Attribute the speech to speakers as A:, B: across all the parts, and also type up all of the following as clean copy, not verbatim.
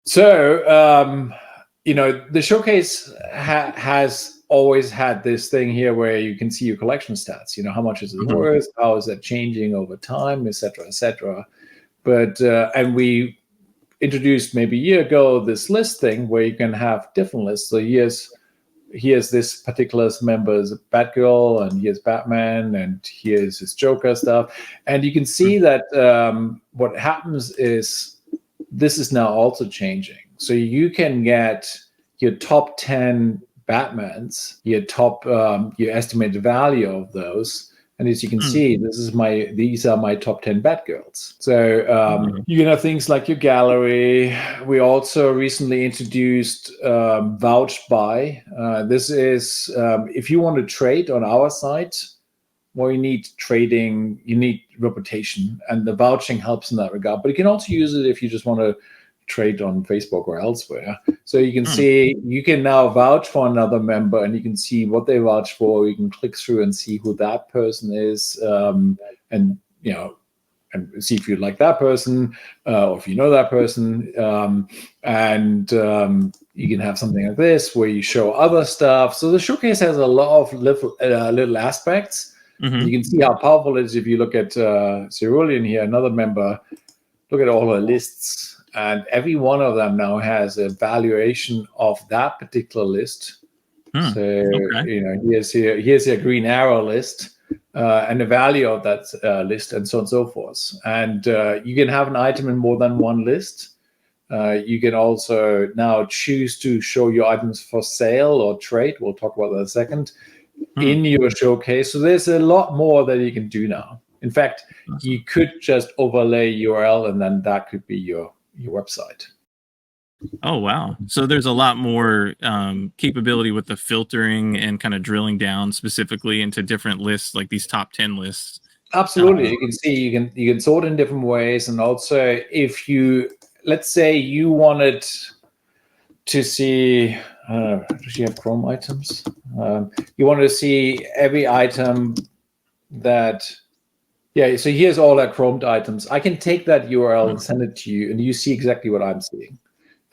A: So, the showcase has always had this thing here where you can see your collection stats. How much is it worth? How is that changing over time, et cetera, et cetera. But, and we introduced maybe a year ago this list thing where you can have different lists. So here's this particular member's Batgirl, and here's Batman, and here's his Joker stuff. And you can see that what happens is this is now also changing. So you can get your top 10 Batmans, your estimated value of those. And as you can see, these are my top 10 Batgirls. So you can have things like your gallery. We also recently introduced vouched by. This is if you want to trade on our site, well, you need trading, you need reputation, and the vouching helps in that regard. But you can also use it if you just want to trade on Facebook or elsewhere. So you can see, you can now vouch for another member, and you can see what they vouch for. You can click through and see who that person is, and see if you like that person, or if you know that person. You can have something like this where you show other stuff. So the showcase has a lot of little aspects. You can see how powerful it is if you look at Cerulean here, another member. Look at all her lists. And every one of them now has a valuation of that particular list. So, here's your Green Arrow list, and the value of that list, and so on and so forth. And you can have an item in more than one list. You can also now choose to show your items for sale or trade. We'll talk about that in a second. In your showcase. So there's a lot more that you can do now. In fact, you could just overlay URL, and then that could be your website.
B: Oh, wow. So there's a lot more capability with the filtering and kind of drilling down specifically into different lists, like these top 10 lists.
A: Absolutely. You can see, you can sort in different ways. And also, if let's say you wanted to see, does she have Chrome items? You want to see every item that, so here's all our Chromed items. I can take that URL and send it to you, and you see exactly what I'm seeing.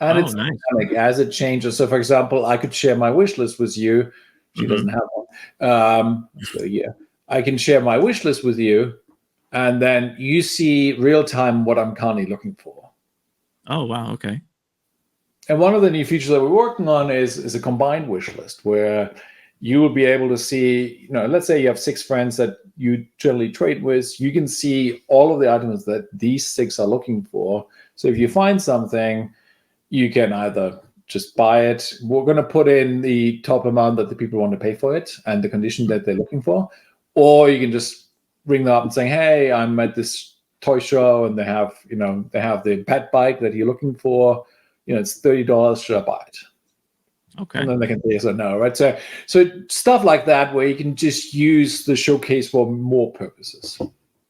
A: And it's
B: nice.
A: dynamic as it changes. So, for example, I could share my wish list with you. She doesn't have one. So, I can share my wish list with you, and then you see real time what I'm currently looking for.
B: Oh, wow. Okay.
A: And one of the new features that we're working on is a combined wish list, where you will be able to see, let's say you have 6 friends that you generally trade with. You can see all of the items that these 6 are looking for. So if you find something, you can either just buy it. We're going to put in the top amount that the people want to pay for it and the condition that they're looking for. Or you can just ring them up and say, hey, I'm at this toy show, and they have the pet bike that you're looking for. It's $30. Should I buy it?
B: Okay.
A: And then they can say yes or no, right? So stuff like that, where you can just use the showcase for more purposes.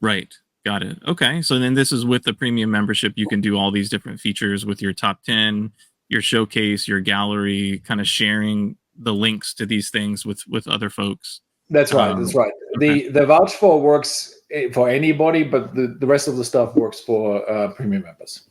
B: Right. Got it. Okay. So then this is with the premium membership. You can do all these different features with your top 10, your showcase, your gallery, kind of sharing the links to these things with other folks.
A: That's right. That's right. Okay. The vouch for works for anybody, but the rest of the stuff works for premium members.